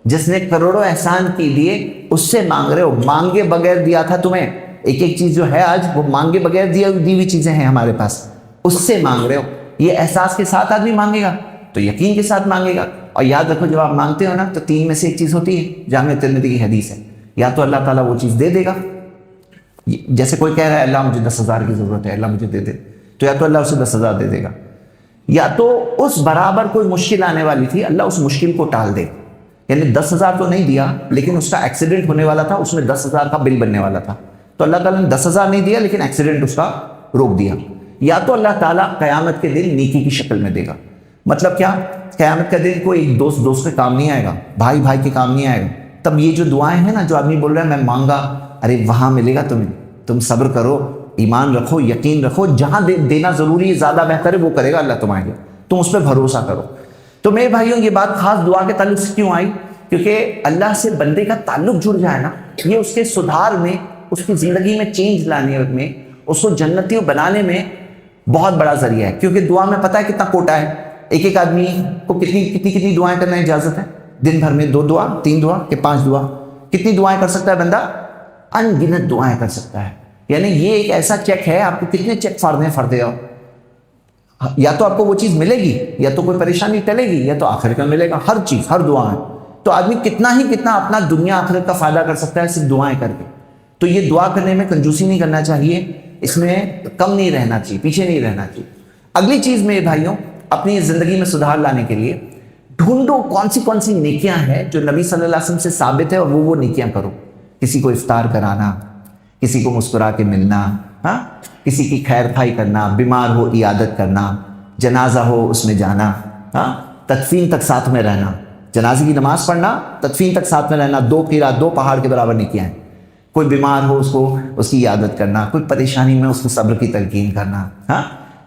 جس نے کروڑوں احسان کی دیے اس سے مانگ رہے ہو، مانگے بغیر دیا تھا تمہیں، ایک ایک چیز جو ہے آج وہ مانگے بغیر دی ہوئی چیزیں ہیں ہمارے پاس، اس سے مانگ رہے ہو۔ یہ احساس کے ساتھ آدمی مانگے گا تو یقین کے ساتھ مانگے گا. اور یاد رکھو جب آپ مانگتے ہو نا تو 3 میں سے ایک چیز ہوتی ہے, جامع ترمذی کی حدیث ہے, یا تو اللہ تعالیٰ وہ چیز دے دے گا, جیسے کوئی کہہ رہا ہے اللہ مجھے 10,000 کی ضرورت ہے, اللہ مجھے دے دے, تو یا تو اللہ اسے 10,000 دے دے گا, یا تو اس برابر کوئی مشکل آنے والی تھی, اللہ اس مشکل کو ٹال دے. یعنی 10,000 تو نہیں دیا, لیکن اس کا ایکسیڈنٹ ہونے والا تھا, اس میں 10,000 کا بل بننے والا تھا, تو اللہ تعالیٰ نے 10,000 نہیں دیا لیکن ایکسیڈنٹ اس کا روک دیا. یا تو اللہ تعالیٰ قیامت کے دن نیکی کی شکل میں دے گا. مطلب کیا؟ قیامت کا دن کوئی ایک دوست کے کام نہیں آئے گا, بھائی بھائی کے کام نہیں آئے گا. تب یہ جو دعائیں ہیں نا, جو آدمی بول رہا ہے میں مانگا, ارے وہاں ملے گا تمہیں, تم صبر کرو, ایمان رکھو, یقین رکھو, جہاں دینا ضروری ہے زیادہ بہتر ہے وہ کرے گا اللہ تمہارے لیے, تم اس پہ بھروسہ کرو. تو میرے بھائیوں یہ بات خاص دعا کے تعلق سے کیوں آئی؟ کیونکہ اللہ سے بندے کا تعلق جڑ جائے نا, یہ اس کے سدھار میں, اس کی زندگی میں چینج لانے میں, اس کو جنتیوں بنانے میں بہت بڑا ذریعہ ہے. کیونکہ دعا میں پتہ ہے کتنا کوٹا ہے, ایک آدمی کو کتنی دعائیں کرنے کی اجازت ہے دن بھر میں؟ 2 دعا, 3 دعا کہ 5 دعا؟ کتنی دعائیں کر سکتا ہے بندہ؟ ان گنت دعائیں کر سکتا ہے. یعنی یہ ایک ایسا چیک ہے, آپ کو کتنے چیک فردے ہو, یا تو آپ کو وہ چیز ملے گی, یا تو کوئی پریشانی ٹلے گی, یا تو آخرت میں ملے گا. ہر چیز, ہر دعا ہے. تو آدمی کتنا اپنا دنیا آخرت کا فائدہ کر سکتا ہے صرف دعائیں کر کے. تو یہ دعا کرنے میں کنجوسی نہیں کرنا چاہیے, اس میں کم نہیں رہنا چاہیے, پیچھے نہیں رہنا چاہیے. اگلی چیز میرے بھائیوں, اپنی زندگی میں سدھار لانے کے لیے ڈھونڈو کون سی نیکیاں ہیں جو نبی صلی اللہ علیہ وسلم سے ثابت ہے, اور وہ نیکیاں کرو. کسی کو افطار کرانا, کسی کو مسکرا کے ملنا, ہاں, کسی کی خیر خائی کرنا, بیمار ہو عیادت کرنا, جنازہ ہو اس میں جانا, ہاں, تدفین تک ساتھ میں رہنا, جنازے کی نماز پڑھنا, تدفین تک ساتھ میں رہنا, 2 قیرات 2 پہاڑ کے برابر نیکیاں ہیں. کوئی بیمار ہو اس کی عیادت کرنا, کوئی پریشانی میں اس کو صبر کی تلقین کرنا, ہاں,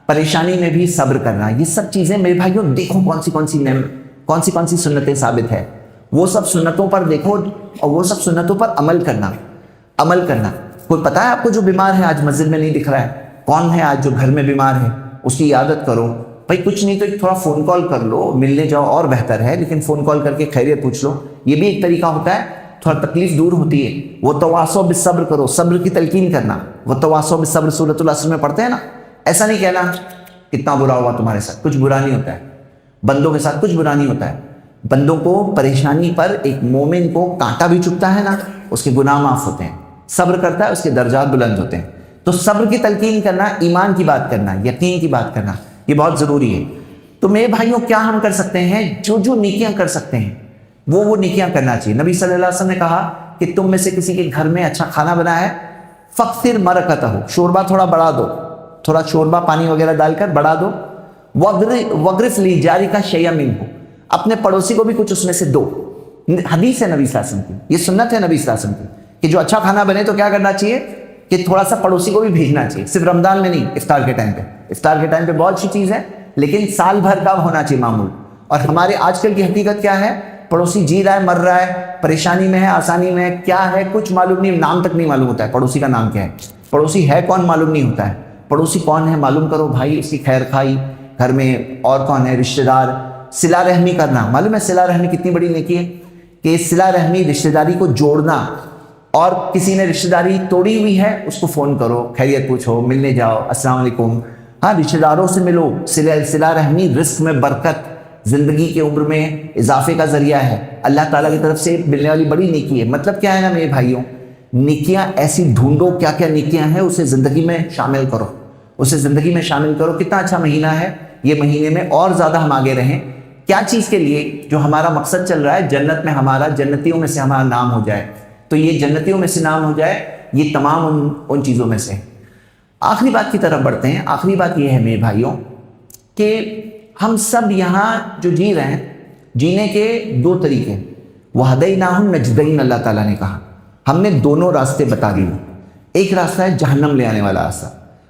پریشانی میں بھی صبر کرنا. یہ سب چیزیں میرے بھائیوں دیکھو کون سی سنتیں ثابت ہے, وہ سب سنتوں پر دیکھو, اور وہ سب سنتوں پر عمل کرنا. کوئی پتہ ہے آپ کو جو بیمار ہے, آج مسجد میں نہیں دکھ رہا ہے, کون ہے آج جو گھر میں بیمار ہے, اس کی عیادت کرو. بھائی کچھ نہیں تو ایک تھوڑا فون کال کر لو, ملنے جاؤ اور بہتر ہے, لیکن فون کال کر کے خیریت پوچھ لو, یہ بھی ایک طریقہ ہوتا ہے, تھوڑا تکلیف دور ہوتی ہے. وہ تواصو بالصبر کرو, صبر کی تلقین کرنا. وہ تواصو بالصبر سورۃ العصر میں پڑھتے ہیں نا. ایسا نہیں کہنا کتنا برا ہوا تمہارے ساتھ, کچھ برا نہیں ہوتا ہے, بندوں کے ساتھ کچھ برا نہیں ہوتا ہے. بندوں کو پریشانی پر ایک مومن کو کانٹا بھی چبھتا ہے نا, اس کے گناہ معاف ہوتے ہیں. صبر کرتا ہے, اس کے درجات بلند ہوتے ہیں. تو صبر کی تلقین کرنا, ایمان کی بات کرنا, یقین کی بات کرنا, یہ بہت ضروری ہے. تو میرے بھائیوں کیا ہم کر سکتے ہیں؟ جو نیکیاں کر سکتے ہیں وہ نیکیاں کرنا چاہیے. نبی صلی اللہ علیہ وسلم نے کہا کہ تم میں سے کسی کے گھر میں اچھا کھانا بنا ہے, فَقْتِرْ مَرَقَتَهُ, شوربہ تھوڑا بڑھا دو, تھوڑا شوربہ پانی وغیرہ ڈال کر بڑھا دو. وَغْرِفْ لِجَارِكَ شَيْئًا مِنْهُ, اپنے پڑوسی کو بھی کچھ اس میں سے دو. حدیث ہے نبی صلی اللہ علیہ وسلم کی, یہ سنت ہے نبی صلی اللہ علیہ وسلم کی کہ جو اچھا کھانا بنے تو کیا کرنا چاہیے کہ تھوڑا سا پڑوسی کو بھی بھیجنا چاہیے. صرف رمضان میں نہیں, افطار کے ٹائم پہ. افطار کے ٹائم پہ بہت اچھی چیز ہے, لیکن سال بھر کا ہونا چاہیے معمول. اور ہمارے آج کل کی حقیقت کیا ہے, پڑوسی جی رہا ہے, مر رہا ہے, پریشانی میں ہے, آسانی میں ہے, کیا ہے کچھ معلوم نہیں, نام تک نہیں معلوم ہوتا ہے پڑوسی کا نام کیا ہے, پڑوسی ہے کون معلوم نہیں ہوتا ہے. پڑوسی کون ہے معلوم کرو بھائی, اس کی خیر خائی, گھر میں اور کون ہے, رشتہ دار, صلہ رحمی کرنا. معلوم ہے صلہ رحمی کتنی بڑی نیکی ہے کہ صلہ رحمی رشتہ داری کو جوڑنا. اور کسی نے رشتہ داری توڑی ہوئی ہے, اس کو فون کرو, خیریت پوچھو, ملنے جاؤ, السلام علیکم, ہاں, رشتہ داروں سے ملو. صلہ رحمی رزق میں برکت, زندگی کے عمر میں اضافے کا ذریعہ ہے, اللہ تعالیٰ کی طرف سے ملنے والی بڑی نیکی ہے. مطلب کیا ہے نا میرے بھائیوں, نیکیاں ایسی ڈھونڈو, کیا کیا نیکیاں ہیں اسے زندگی میں شامل کرو, اسے زندگی میں شامل کرو. کتنا اچھا مہینہ ہے, یہ مہینے میں اور زیادہ ہم آگے رہیں. کیا چیز کے لیے؟ جو ہمارا مقصد چل رہا ہے, جنت میں ہمارا, جنتیوں میں سے ہمارا نام ہو جائے. تو یہ جنتیوں میں سے نام ہو جائے, یہ تمام ان چیزوں میں سے. آخری بات کی طرف بڑھتے ہیں. آخری بات یہ ہے میرے بھائیوں کہ ہم سب یہاں جو جی رہے ہیں, جینے کے 2 طریقے. وَهَدَيْنَاهُ النَّجْدَيْنِ, اللہ تعالیٰ نے کہا ہم نے دونوں راستے بتا دیے. ایک راستہ ہے جہنم لے آنے والا راستہ,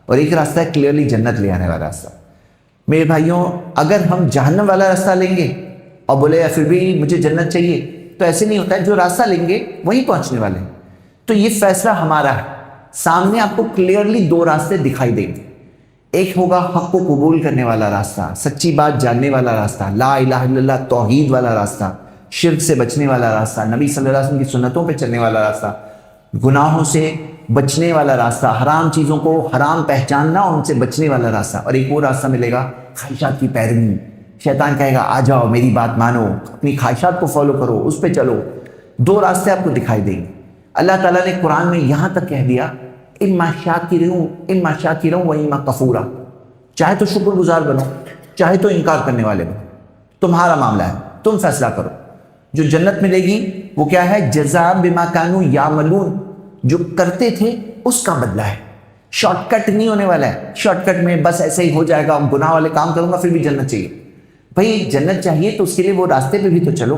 اور ایک راستہ ہے کلیئرلی جنت لے آنے والا راستہ. میرے بھائیوں اگر ہم جہنم والا راستہ لیں گے اور بولے پھر بھی مجھے جنت چاہیے, تو ایسے نہیں ہوتا ہے. جو راستہ لیں گے وہیں پہنچنے والے ہیں. تو یہ فیصلہ ہمارا ہے. سامنے آپ کو کلیئرلی 2 راستے دکھائی دیں گے. ایک ہوگا حق کو قبول کرنے والا راستہ, سچی بات جاننے والا راستہ, لا الہ الا اللہ توحید والا راستہ, شرک سے بچنے والا راستہ, نبی صلی اللہ علیہ وسلم کی سنتوں پہ چلنے والا راستہ, گناہوں سے بچنے والا راستہ, حرام چیزوں کو حرام پہچاننا اور ان سے بچنے والا راستہ. اور ایک وہ راستہ ملے گا خواہشات کی پیروی, شیطان کہے گا آ جاؤ میری بات مانو، اپنی خواہشات کو فالو کرو، اس پہ چلو۔ دو راستے آپ کو دکھائی دیں گے۔ اللہ تعالیٰ نے قرآن میں یہاں تک کہہ دیا اما شاکرا و اما کفورا، چاہے تو شکر گزار بنو، چاہے تو انکار کرنے والے بنو، تمہارا معاملہ ہے، تم فیصلہ کرو۔ جو جنت ملے گی وہ کیا ہے؟ جزاء بما کانوا یعملون، جو کرتے تھے اس کا بدلہ ہے۔ شارٹ کٹ نہیں ہونے والا ہے، شارٹ کٹ میں بس ایسے ہی ہو جائے گا، گناہ والے کام کروں گا پھر بھی جنت چاہیے۔ بھئی جنت چاہیے تو اس کے لیے وہ راستے پہ بھی تو چلو۔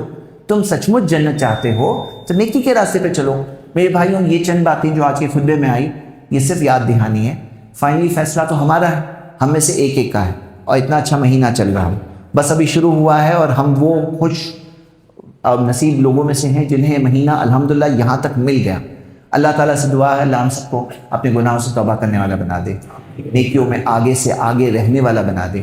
تم سچ مچ جنت چاہتے ہو تو نیکی کے راستے پہ چلو۔ میرے بھائیوں، یہ چند باتیں جو آج کے خطبے میں آئی یہ صرف یاد دہانی ہے۔ فائنلی فیصلہ تو ہمارا ہے، ہم میں سے ایک ایک کا ہے، اور اتنا اچھا مہینہ چل رہا ہے، بس ابھی شروع ہوا ہے، اور ہم وہ خوش نصیب لوگوں میں سے ہیں جنہیں مہینہ الحمدللہ یہاں تک مل گیا۔ اللہ تعالیٰ سے دعا ہے اللہ ہم سب کو اپنے گناہوں سے توبہ کرنے والا بنا دے، نیکیوں میں آگے سے آگے رہنے والا بنا دے،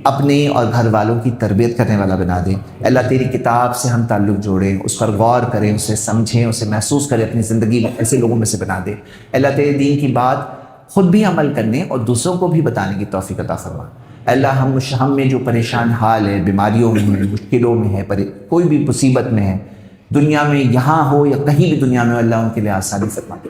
اپنے اور گھر والوں کی تربیت کرنے والا بنا دے۔ اللہ تیری کتاب سے ہم تعلق جوڑیں، اس پر غور کریں، اسے سمجھیں، اسے محسوس کریں، اپنی زندگی میں ایسے لوگوں میں سے بنا دے۔ اللہ تیرے دین کی بات خود بھی عمل کرنے اور دوسروں کو بھی بتانے کی توفیق عطا فرما۔ اللہ ہم میں جو پریشان حال ہے، بیماریوں میں ہے، مشکلوں میں ہے، کوئی بھی مصیبت میں ہے، دنیا میں یہاں ہو یا کہیں بھی دنیا میں، اللہ ان کے لیے آسانی فرما دے۔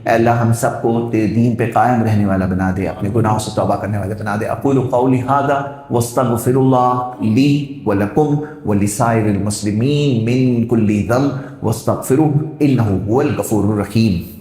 اے اللہ ہم سب کو تیرے دین پہ قائم رہنے والا بنا دے، اپنے گناہوں سے توبہ کرنے والا بنا دے۔ اقول قولی ھذا واستغفر اللہ لی ولکم ولسائر المسلمین من کل ذنب واستغفروہ انہ هو الغفور الرحیم۔